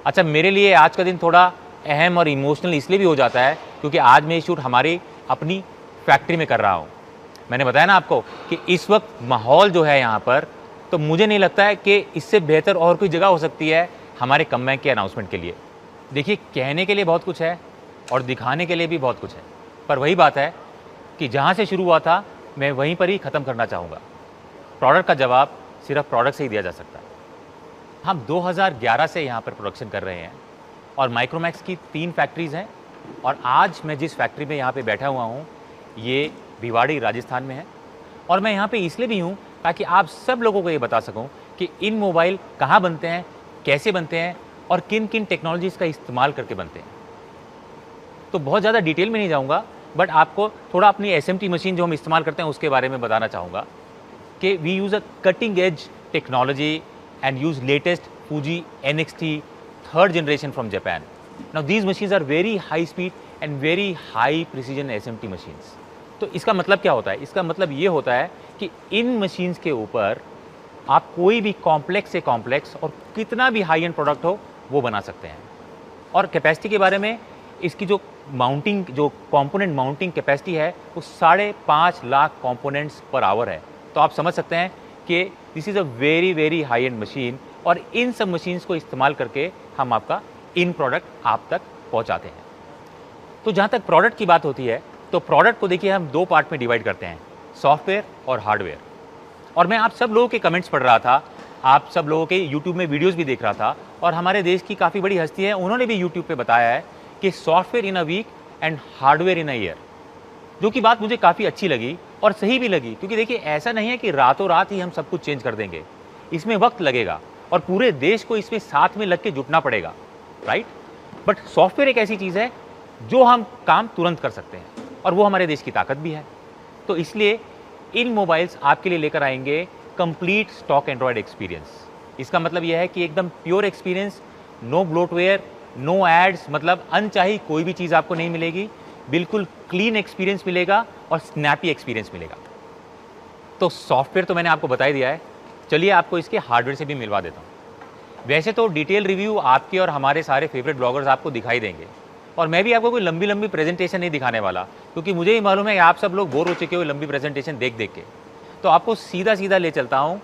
अच्छा, मेरे लिए आज का दिन थोड़ा अहम और इमोशनल इसलिए भी हो जाता है क्योंकि आज मैं ये शूट हमारी अपनी फैक्ट्री में कर रहा हूँ। मैंने बताया ना आपको कि इस वक्त माहौल जो है यहाँ पर, तो मुझे नहीं लगता है कि इससे बेहतर और कोई जगह हो सकती है हमारे कमबैक के अनाउंसमेंट के लिए। देखिए, कहने के लिए बहुत कुछ है और दिखाने के लिए भी बहुत कुछ है, पर वही बात है कि जहाँ से शुरू हुआ था मैं वहीं पर ही ख़त्म करना चाहूँगा। प्रोडक्ट का जवाब सिर्फ प्रोडक्ट से ही दिया जा सकता है। हम 2011 से यहाँ पर प्रोडक्शन कर रहे हैं और माइक्रोमैक्स की 3 फैक्ट्रीज़ हैं और आज मैं जिस फैक्ट्री में यहाँ पे बैठा हुआ हूँ ये भिवाड़ी राजस्थान में है। और मैं यहाँ पे इसलिए भी हूँ ताकि आप सब लोगों को ये बता सकूँ कि इन मोबाइल कहाँ बनते हैं, कैसे बनते हैं और किन किन टेक्नोलॉजीज़ का इस्तेमाल करके बनते हैं। तो बहुत ज़्यादा डिटेल में नहीं जाऊँगा, बट आपको थोड़ा अपनी SMT मशीन जो हम इस्तेमाल करते हैं उसके बारे में बताना चाहूँगा कि we use a cutting edge technology and use latest Fuji NXT 3rd generation from Japan. Now these machines are very high speed and very high precision SMT machines. तो इसका मतलब क्या होता है? इसका मतलब ये होता है कि इन मशीन्स के ऊपर आप कोई भी कॉम्प्लेक्स से कॉम्प्लेक्स और कितना भी हाई एंड प्रोडक्ट हो वो बना सकते हैं। और कैपेसिटी के बारे में इसकी जो माउंटिंग, जो कंपोनेंट माउंटिंग कैपेसिटी है वो 5.5 लाख कंपोनेंट्स पर आवर है। तो आप समझ सकते हैं कि this is a very high and machine और इन सब मशीन्स को इस्तेमाल करके हम आपका इन प्रोडक्ट आप तक पहुंचाते हैं। तो जहां तक प्रोडक्ट की बात होती है तो प्रोडक्ट को देखिए हम 2 पार्ट में डिवाइड करते हैं, सॉफ्टवेयर और हार्डवेयर। और मैं आप सब लोगों के कमेंट्स पढ़ रहा था, आप सब लोगों के यूट्यूब में वीडियोज़ भी देख रहा था और हमारे देश की काफ़ी बड़ी हस्ती है, उन्होंने भी यूट्यूब पर बताया है कि software in a week and hardware in a year, जो कि बात मुझे काफ़ी अच्छी लगी और सही भी लगी। क्योंकि देखिए, ऐसा नहीं है कि रातों रात ही हम सब कुछ चेंज कर देंगे, इसमें वक्त लगेगा और पूरे देश को इसमें साथ में लग के जुटना पड़ेगा, राइट। बट सॉफ्टवेयर एक ऐसी चीज़ है जो हम काम तुरंत कर सकते हैं और वो हमारे देश की ताकत भी है। तो इसलिए इन मोबाइल्स आपके लिए लेकर आएंगे कंप्लीट स्टॉक एंड्रॉयड एक्सपीरियंस। इसका मतलब यह है कि एकदम pure experience, no bloatware, no ads, मतलब अनचाही कोई भी चीज़ आपको नहीं मिलेगी, बिल्कुल क्लीन एक्सपीरियंस मिलेगा और स्नैपी एक्सपीरियंस मिलेगा। तो सॉफ्टवेयर तो मैंने आपको बता ही दिया है, चलिए आपको इसके हार्डवेयर से भी मिलवा देता हूँ। वैसे तो डिटेल रिव्यू आपके और हमारे सारे फेवरेट ब्लॉगर्स आपको दिखाई देंगे और मैं भी आपको कोई लंबी प्रेजेंटेशन नहीं दिखाने वाला, क्योंकि मुझे ही मालूम है कि आप सब लोग बोर हो चुके हो लंबी प्रेजेंटेशन देख के। तो आपको सीधा ले चलता हूँ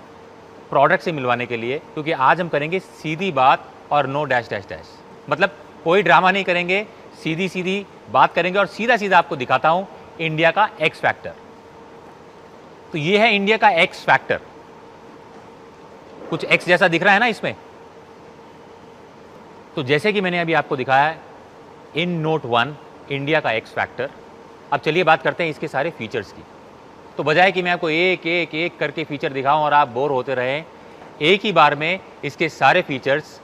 प्रोडक्ट से मिलवाने के लिए, क्योंकि आज हम करेंगे सीधी बात और नो डैश डैश डैश, मतलब कोई ड्रामा नहीं करेंगे, सीधी बात करेंगे और सीधा आपको दिखाता हूं इंडिया का एक्स फैक्टर। तो ये है इंडिया का एक्स फैक्टर, कुछ एक्स जैसा दिख रहा है ना इसमें। तो जैसे कि मैंने अभी आपको दिखाया है इन नोट 1 इंडिया का एक्स फैक्टर। अब चलिए बात करते हैं इसके सारे फीचर्स की। तो बजाय कि मैं आपको एक करके फीचर दिखाऊं और आप बोर होते रहें, एक ही बार में इसके सारे फीचर्स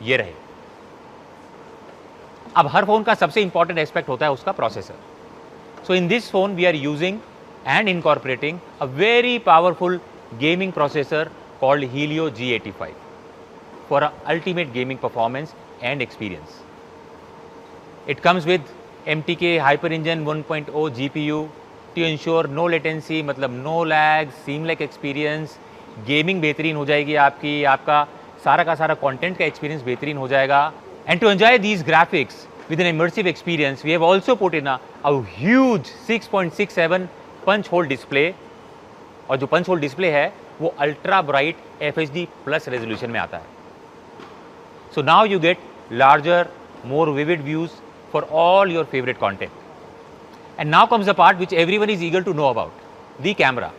ये रहे। अब हर फोन का सबसे इंपॉर्टेंट एस्पेक्ट होता है उसका processor. So in this phone we are using and incorporating a very powerful gaming processor called Helio G85 for a ultimate gaming performance and experience. It comes with MTK Hyper Engine 1.0 GPU to ensure no latency, मतलब no lag, seamless experience, gaming बेहतरीन हो जाएगी आपका सारा का सारा content का experience बेहतरीन हो जाएगा। And to enjoy these graphics with an immersive experience, we have also put in a huge 6.67 punch hole display, और जो पंच होल डिस्प्ले है वो ultra bright FHD plus resolution में आता है। So now you get larger, more vivid views for all your favourite content. And now comes the part which everyone is eager to know about, the camera,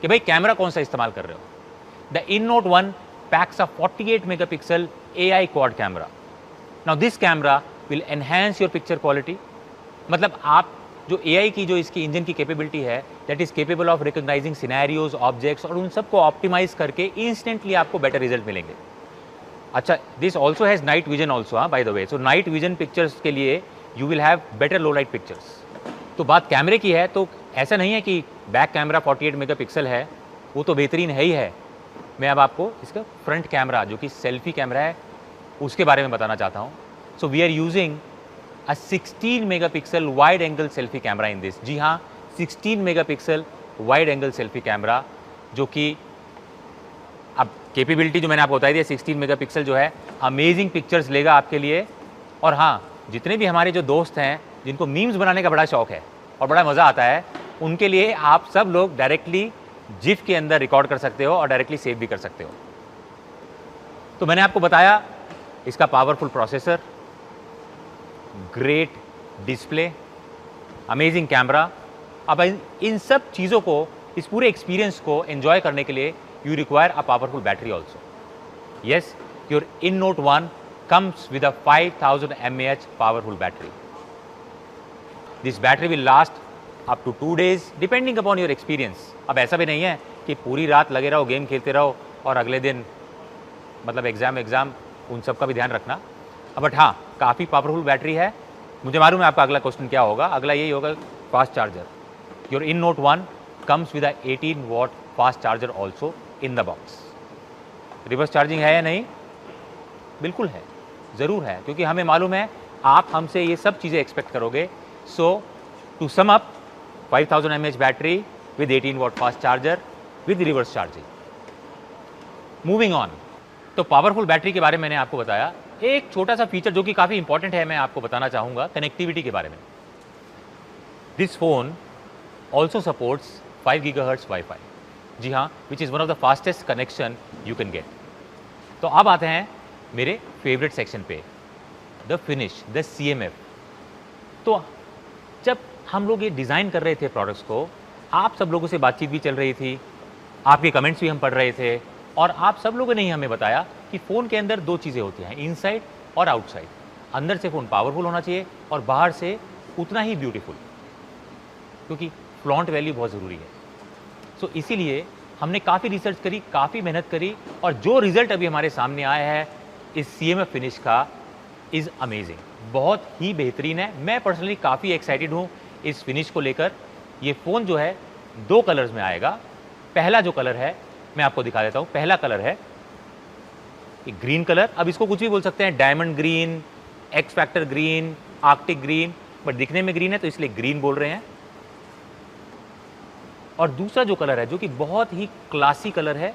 कि भाई camera कौन सा इस्तेमाल कर रहे हो। The InNote 1 packs a 48 megapixel AI quad camera. Now this camera will enhance your picture quality, मतलब आप जो AI की जो इसकी इंजन की कैपेबिलिटी है, that is capable of recognising scenarios, objects, और उन सबको ऑप्टिमाइज करके इंस्टेंटली आपको बेटर रिजल्ट मिलेंगे। अच्छा, this also has night vision also, by the way. So night vision pictures के लिए you will have better low light pictures. तो बात कैमरे की है तो ऐसा नहीं है कि बैक कैमरा 48 मेगापिक्सल है, वो तो बेहतरीन है ही है। मैं अब आपको इसका फ्रंट कैमरा जो कि सेल्फी कैमरा है उसके बारे में बताना चाहता हूँ। So we are using a 16 megapixel wide angle selfie camera in this. जी हाँ, 16 megapixel wide angle selfie camera, जो कि अब कैपेबिलिटी जो मैंने आपको बताई दी है 16 मेगापिक्सल जो है, अमेजिंग पिक्चर्स लेगा आपके लिए। और हाँ, जितने भी हमारे जो दोस्त हैं जिनको मीम्स बनाने का बड़ा शौक है और बड़ा मज़ा आता है, उनके लिए आप सब लोग डायरेक्टली जिफ के अंदर रिकॉर्ड कर सकते हो और डायरेक्टली सेव भी कर सकते हो। तो मैंने आपको बताया इसका powerful processor, great display, amazing camera. अब इन सब चीज़ों को, इस पूरे एक्सपीरियंस को एंजॉय करने के लिए you require a powerful battery also. Yes, your InNote 1 comes with a 5000 mAh powerful battery. This battery will last up to 2 days depending upon your experience. अब ऐसा भी नहीं है कि पूरी रात लगे रहो, गेम खेलते रहो और अगले दिन मतलब एग्ज़ाम उन सब का भी ध्यान रखना। बट हाँ, काफ़ी पावरफुल बैटरी है। मुझे मालूम है आपका अगला क्वेश्चन क्या होगा। अगला यही होगा, fast charger. Your InNote 1 comes with a 18 watt fast charger also in the box. Reverse charging है या नहीं? बिल्कुल है, ज़रूर है, क्योंकि हमें मालूम है आप हमसे ये सब चीज़ें एक्सपेक्ट करोगे। So to sum up, 5000 mAh battery with 18 watt fast charger with reverse charging. Moving on, तो पावरफुल बैटरी के बारे में मैंने आपको बताया। एक छोटा सा फीचर जो कि काफ़ी इंपॉर्टेंट है, मैं आपको बताना चाहूँगा कनेक्टिविटी के बारे में। This phone also supports 5 GHz WiFi. जी हाँ, which is one of the fastest connection you can get. तो अब आते हैं मेरे फेवरेट सेक्शन पे, द फिनिश, द CMF। तो जब हम लोग ये डिज़ाइन कर रहे थे प्रोडक्ट्स को, आप सब लोगों से बातचीत भी चल रही थी, आपके कमेंट्स भी हम पढ़ रहे थे, और आप सब लोगों ने ही हमें बताया कि फ़ोन के अंदर 2 चीज़ें होती हैं, इनसाइड और आउटसाइड। अंदर से फ़ोन पावरफुल होना चाहिए और बाहर से उतना ही ब्यूटीफुल, क्योंकि फ्लॉन्ट वैल्यू बहुत ज़रूरी है। सो इसीलिए हमने काफ़ी रिसर्च करी, काफ़ी मेहनत करी, और जो रिज़ल्ट अभी हमारे सामने आया है इस CMF फिनिश का, इज़ अमेजिंग, बहुत ही बेहतरीन है। मैं पर्सनली काफ़ी एक्साइटेड हूँ इस फिनिश को लेकर। ये फ़ोन जो है 2 कलर्स में आएगा। पहला जो कलर है मैं आपको दिखा देता हूँ। पहला कलर है ग्रीन कलर। अब इसको कुछ भी बोल सकते हैं, diamond green, x factor green, Arctic green, but दिखने में ग्रीन है तो इसलिए ग्रीन बोल रहे हैं। और दूसरा जो कलर है, जो कि बहुत ही क्लासी कलर है,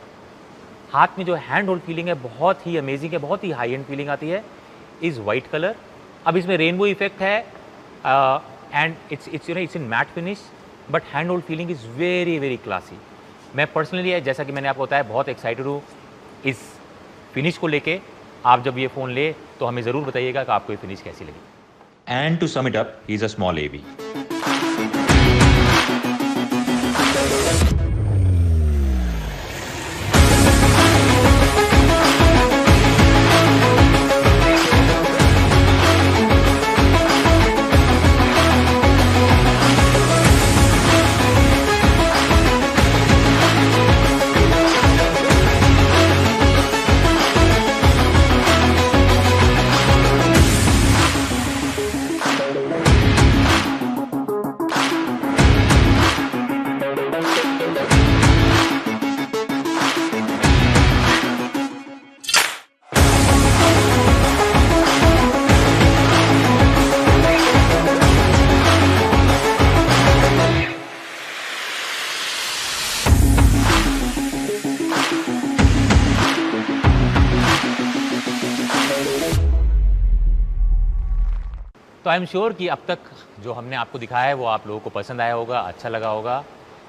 हाथ में जो हैंड होल्ड फीलिंग है बहुत ही अमेजिंग है, बहुत ही हाई एंड फीलिंग आती है, इज़ वाइट कलर। अब इसमें रेनबो इफेक्ट है and it's in matte finish, but hand hold feeling is very very classy. मैं पर्सनली, जैसा कि मैंने आपको बताया, बहुत एक्साइटेड हूँ इस फिनिश को लेके। आप जब ये फ़ोन ले तो हमें ज़रूर बताइएगा कि आपको ये फिनिश कैसी लगी। And to sum it up, he is a small AV। तो आई एम श्योर कि अब तक जो हमने आपको दिखाया है वो आप लोगों को पसंद आया होगा, अच्छा लगा होगा।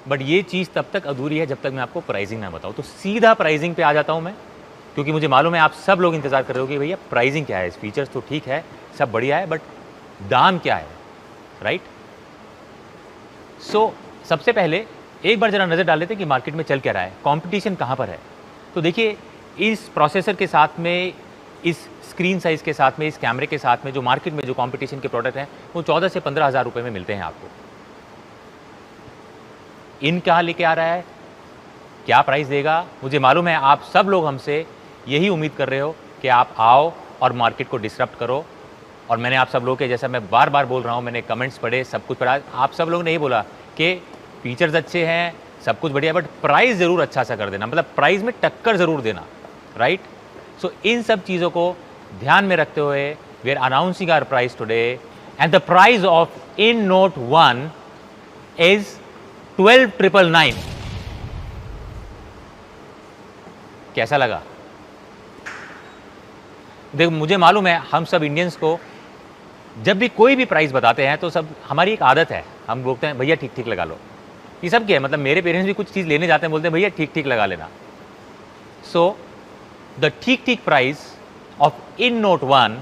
बट ये चीज़ तब तक अधूरी है जब तक मैं आपको प्राइसिंग ना बताऊँ। तो सीधा प्राइसिंग पे आ जाता हूँ मैं, क्योंकि मुझे मालूम है आप सब लोग इंतज़ार कर रहे हो कि भैया प्राइसिंग क्या है। फीचर्स तो ठीक है, सब बढ़िया है, बट दाम क्या है, राइट? सो सबसे पहले एक बार ज़रा नज़र डाल लेते हैं कि मार्केट में चल क्या रहा है, कॉम्पिटिशन कहाँ पर है। तो देखिए, इस प्रोसेसर के साथ में, इस स्क्रीन साइज़ के साथ में, इस कैमरे के साथ में जो मार्केट में जो कंपटीशन के प्रोडक्ट हैं वो 14 से 15 हज़ार रुपये में मिलते हैं आपको। इन क्या लेके आ रहा है, क्या प्राइस देगा, मुझे मालूम है आप सब लोग हमसे यही उम्मीद कर रहे हो कि आप आओ और मार्केट को डिसरप्ट करो। और मैंने आप सब लोग के, जैसा मैं बार बार बोल रहा हूँ, मैंने कमेंट्स पढ़े, सब कुछ पढ़ा, आप सब लोगों ने यही बोला कि फीचर्स अच्छे हैं, सब कुछ बढ़िया, बट प्राइस ज़रूर अच्छा सा कर देना, मतलब प्राइस में टक्कर ज़रूर देना, राइट? सो इन सब चीज़ों को ध्यान में रखते हुए we are announcing our price today, and the price of InNote 1 is 12,999। कैसा लगा? देखो मुझे मालूम है हम सब इंडियंस को जब भी कोई भी प्राइस बताते हैं तो सब हमारी एक आदत है, हम बोलते हैं भैया ठीक ठीक लगा लो। ये सब क्या है, मतलब मेरे पेरेंट्स भी कुछ चीज़ लेने जाते हैं, बोलते हैं भैया ठीक ठीक लगा लेना। सो द ठीक ठीक price of in note 1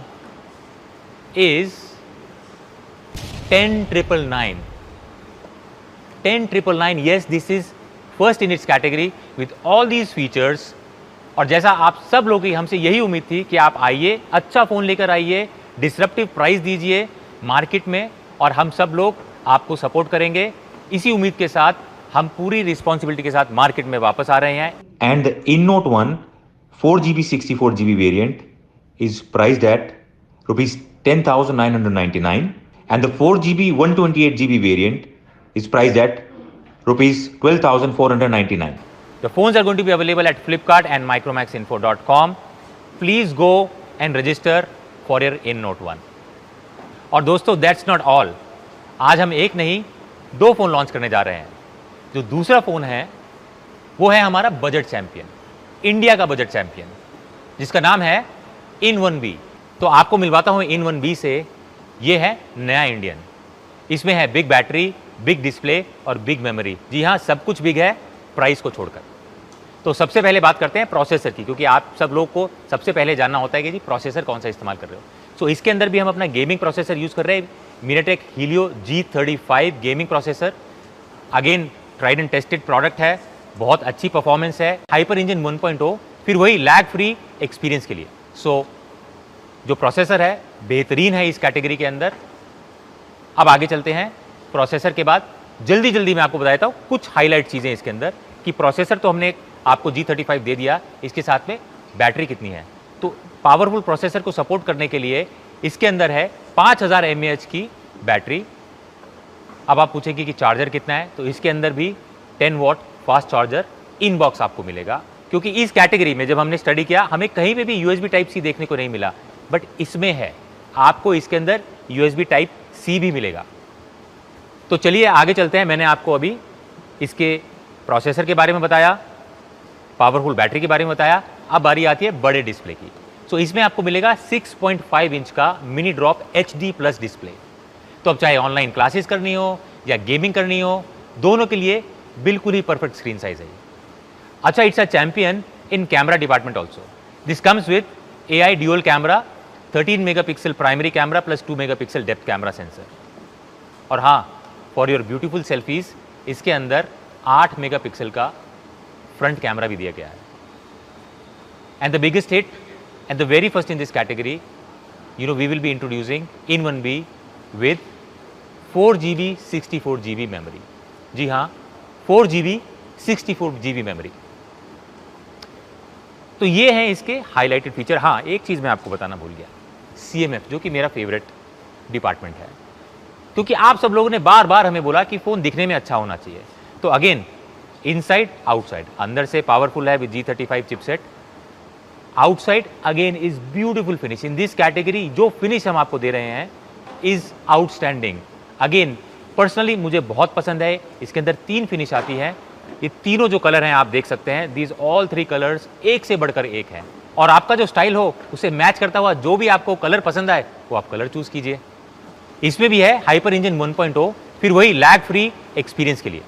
is 10,999. 10,999. Yes, this is first in its category with all these features. और जैसा आप सब लोगों की हमसे यही उम्मीद थी कि आप आइए, अच्छा फ़ोन लेकर आइए, डिसरप्टिव प्राइस दीजिए मार्केट में, और हम सब लोग आपको सपोर्ट करेंगे। इसी उम्मीद के साथ हम पूरी रिस्पॉन्सिबिलिटी के साथ मार्केट में वापस आ रहे हैं। And the InNote 1 4GB 64GB variant is priced at rupees 10,999, and the 4GB 128GB variant is priced at rupees 12,499. The phones are going to be available at Flipkart and micromaxinfo.com. Please go and register for your InNote 1. और दोस्तों that's not all. आज हम एक नहीं 2 phone launch करने जा रहे हैं। जो दूसरा फ़ोन है वो है हमारा बजट चैंपियन, इंडिया का बजट चैंपियन, जिसका नाम है In1B। तो आपको मिलवाता हूँ In1B से। ये है नया इंडियन। इसमें है बिग बैटरी, बिग डिस्प्ले और बिग मेमोरी। जी हाँ, सब कुछ बिग है प्राइस को छोड़कर। तो सबसे पहले बात करते हैं प्रोसेसर की, क्योंकि आप सब लोग को सबसे पहले जानना होता है कि जी प्रोसेसर कौन सा इस्तेमाल कर रहे हो। सो इसके अंदर भी हम अपना गेमिंग प्रोसेसर यूज़ कर रहे हैं, MediaTek Helio G35 gaming processor. Again tried and tested product है, बहुत अच्छी परफॉर्मेंस है, हाइपर इंजन 1.0, फिर वही लैग फ्री एक्सपीरियंस के लिए। सो जो प्रोसेसर है बेहतरीन है इस कैटेगरी के अंदर। अब आगे चलते हैं। प्रोसेसर के बाद जल्दी जल्दी मैं आपको बता देता हूँ कुछ हाईलाइट चीज़ें इसके अंदर, कि प्रोसेसर तो हमने आपको G35 दे दिया, इसके साथ में बैटरी कितनी है। तो पावरफुल प्रोसेसर को सपोर्ट करने के लिए इसके अंदर है 5000 mAh की बैटरी। अब आप पूछेंगे कि चार्जर कितना है, तो इसके अंदर भी 10 वॉट फास्ट चार्जर इन बॉक्स आपको मिलेगा, क्योंकि इस कैटेगरी में जब हमने स्टडी किया हमें कहीं पे भी USB Type-C देखने को नहीं मिला, बट इसमें है। आपको इसके अंदर USB Type-C भी मिलेगा। तो चलिए आगे चलते हैं। मैंने आपको अभी इसके प्रोसेसर के बारे में बताया, पावरफुल बैटरी के बारे में बताया। अब बारी आती है बड़े डिस्प्ले की। सो इसमें आपको मिलेगा 6.5 इंच का मिनी ड्रॉप HD+ डिस्प्ले। तो अब चाहे ऑनलाइन क्लासेस करनी हो या गेमिंग करनी हो, दोनों के लिए बिल्कुल ही परफेक्ट स्क्रीन साइज है। अच्छा, it's a champion in camera department also. This comes with AI dual camera, 13 megapixel primary camera plus 2 megapixel depth camera sensor. और हाँ, फॉर योर ब्यूटीफुल सेल्फीज इसके अंदर 8 मेगापिक्सल का फ्रंट कैमरा भी दिया गया है। And the biggest hit and the very first in this category, we will be introducing In1B with 4GB 64GB memory. जी हाँ, 4GB 64GB मेमोरी। तो ये हैं इसके हाईलाइटेड फीचर। हाँ, एक चीज़ मैं आपको बताना भूल गया, CMF, जो कि मेरा फेवरेट डिपार्टमेंट है, क्योंकि आप सब लोगों ने बार बार हमें बोला कि फ़ोन दिखने में अच्छा होना चाहिए। तो अगेन इनसाइड आउटसाइड, अंदर से पावरफुल है with G35 chipset, outside again is beautiful finish. In this category जो फिनिश हम आपको दे रहे हैं इज आउटस्टैंडिंग। अगेन पर्सनली मुझे बहुत पसंद है। इसके अंदर 3 फिनिश आती है। ये तीनों जो कलर हैं आप देख सकते हैं, दीज ऑल 3 कलर्स एक से बढ़कर एक हैं। और आपका जो स्टाइल हो उसे मैच करता हुआ जो भी आपको कलर पसंद आए वो आप कलर चूज कीजिए। इसमें भी है हाइपर इंजन 1.0, फिर वही लैग फ्री एक्सपीरियंस के लिए।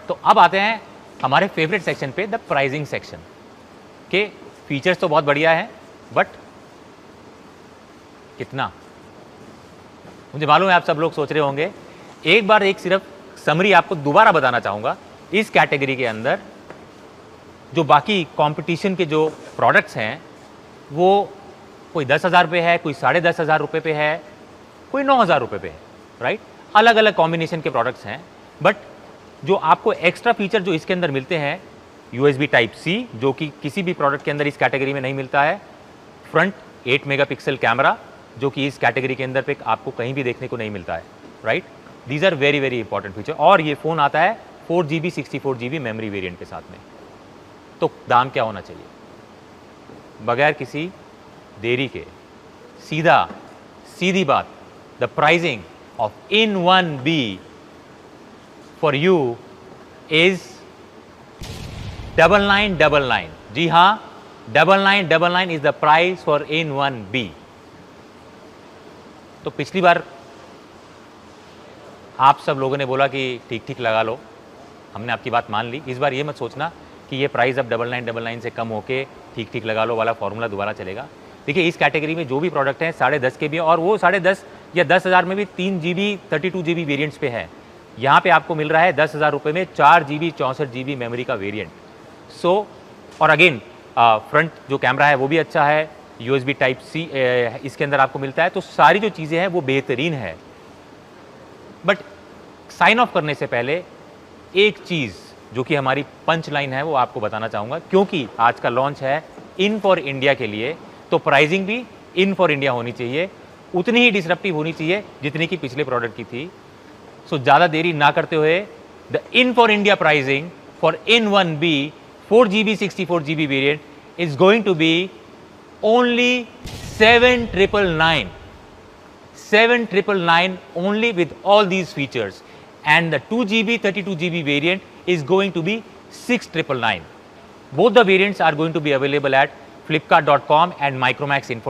तो अब आते हैं हमारे फेवरेट सेक्शन पे, द प्राइसिंग सेक्शन के। फीचर्स तो बहुत बढ़िया है, बट कितना? मुझे मालूम है आप सब लोग सोच रहे होंगे। एक बार एक सिर्फ समरी आपको दोबारा बताना चाहूँगा। इस कैटेगरी के अंदर जो बाकी कंपटीशन के जो प्रोडक्ट्स हैं वो कोई 10,000 रुपये है, कोई 10,500 रुपये पे है, कोई 9,000 रुपये पे है, राइट? अलग अलग कॉम्बिनेशन के प्रोडक्ट्स हैं। बट जो आपको एक्स्ट्रा फीचर जो इसके अंदर मिलते हैं, USB टाइप C, जो कि किसी भी प्रोडक्ट के अंदर इस कैटेगरी में नहीं मिलता है। फ्रंट 8 मेगापिक्सल कैमरा, जो कि इस कैटेगरी के अंदर पे आपको कहीं भी देखने को नहीं मिलता है, right? These are very very important feature. और ये फ़ोन आता है 4GB 64GB मेमोरी वेरिएंट के साथ में। तो दाम क्या होना चाहिए? बगैर किसी देरी के सीधी बात, the pricing of In1B for you is 9999। जी हाँ, 9999 is the price for In1B। तो पिछली बार आप सब लोगों ने बोला कि ठीक ठीक लगा लो, हमने आपकी बात मान ली। इस बार ये मत सोचना कि ये प्राइस अब 9999 से कम होके ठीक ठीक लगा लो वाला फॉर्मूला दोबारा चलेगा। देखिए, इस कैटेगरी में जो भी प्रोडक्ट हैं 10.5 के भी, और वो 10.5 या 10,000 में भी 3GB 32GB वेरिएंट्स पे है। यहाँ पे आपको मिल रहा है 10,000 रुपये में 4GB 64GB मेमोरी का वेरिएंट। सो और अगेन फ्रंट जो कैमरा है वो भी अच्छा है, USB टाइप C इसके अंदर आपको मिलता है। तो सारी जो चीज़ें हैं वो बेहतरीन है। बट साइन ऑफ करने से पहले एक चीज़ जो कि हमारी पंच लाइन है वो आपको बताना चाहूँगा, क्योंकि आज का लॉन्च है इन फॉर इंडिया के लिए, तो प्राइसिंग भी इन फॉर इंडिया होनी चाहिए, उतनी ही डिसरप्टिव होनी चाहिए जितनी कि पिछले प्रोडक्ट की थी। सो ज़्यादा देरी ना करते हुए, the in for India pricing for In1B 4GB 64GB variant is going to be only 7,999 only with all these features, and the 2GB 32GB variant is going to be 6,999. Both the variants are going to be available at flipkart.com and Micromax Info.